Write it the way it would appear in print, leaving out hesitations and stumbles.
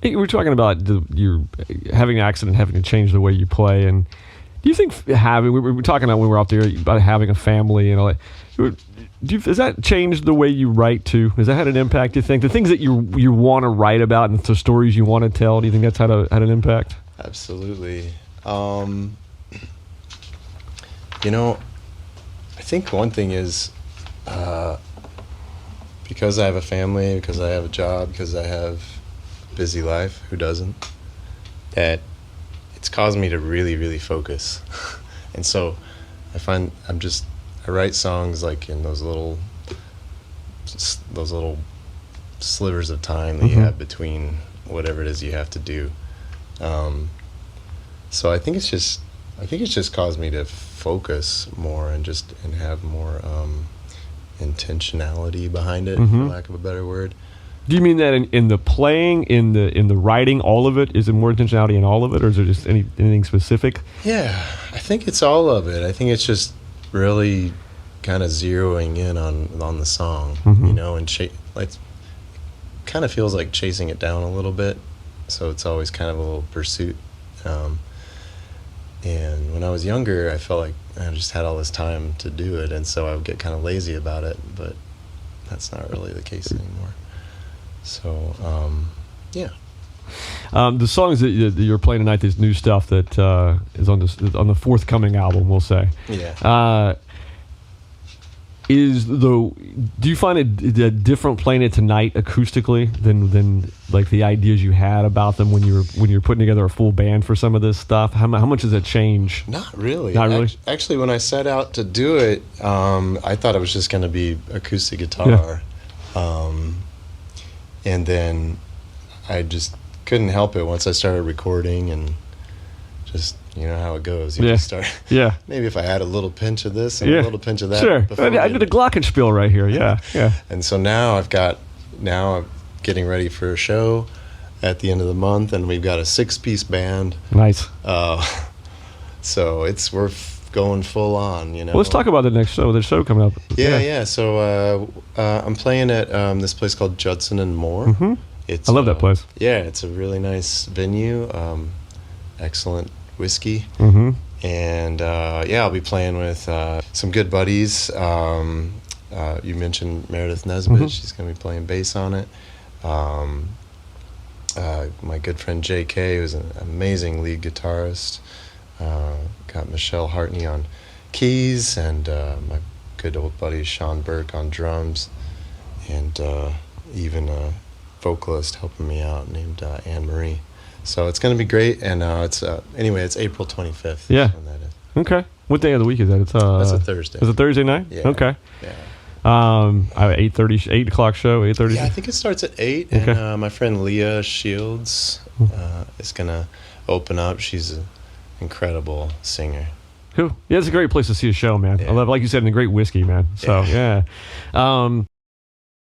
Hey, we're talking about you're having an accident, having to change the way you play, and do you think we were talking about when we were out there about having a family and all that? Has that changed the way you write too? Has that had an impact? Do you think the things that you want to write about and the stories you want to tell? Do you think that's had an impact? Absolutely. I think one thing is because I have a family, because I have a job, because I have a busy life. Who doesn't? That it's caused me to really, really focus, and so I find I write songs like in those little slivers of time that you have between whatever it is you have to do. So I think it's just caused me to focus more and have more intentionality behind it, for lack of a better word. Do you mean that in the playing, in the writing, all of it? Is there more intentionality in all of it, or is there just anything specific? Yeah, I think it's all of it. I think it's just really kind of zeroing in on the song, and like kind of feels like chasing it down a little bit. So it's always kind of a little pursuit. And when I was younger, I felt like I just had all this time to do it, and so I would get kind of lazy about it. But that's not really the case anymore. So, yeah. The songs that you're playing tonight, this new stuff that is on the forthcoming album, we'll say. Yeah. Do you find it different playing it tonight acoustically than like the ideas you had about them when you were putting together a full band for some of this stuff? How much does it change? Not really. Not really. Actually, when I set out to do it, I thought it was just going to be acoustic guitar. Yeah. And then I just couldn't help it once I started recording, and just, you know how it goes. You just start. Yeah. Maybe if I add a little pinch of this and a little pinch of that. Sure. I did a glockenspiel right here. Yeah. Yeah. And so now I'm getting ready for a show at the end of the month, and we've got a 6-piece band. Nice. So we're going full on, Well, let's talk about the show coming up. Yeah. So I'm playing at this place called Judson and Moore. Mm-hmm. I love that place. Yeah, it's a really nice venue. Excellent whiskey. Mm-hmm. And I'll be playing with some good buddies. You mentioned Meredith Nesbitt. Mm-hmm. She's going to be playing bass on it. My good friend J.K., who's an amazing lead guitarist. Got Michelle Hartney on keys, and my good old buddy Sean Burke on drums, and even a vocalist helping me out named Anne Marie. So it's going to be great, and it's April 25th. Yeah. When that is. Okay. What day of the week is that? That's a Thursday. Is it Thursday night? Yeah. Okay. Yeah. 8 o'clock show, 8:30. Yeah, I think it starts at 8. Okay. And my friend Leah Shields is going to open up. She's an incredible singer. Cool. Yeah, it's a great place to see a show, man. Yeah. I love, like you said, and a great whiskey, man. So, yeah.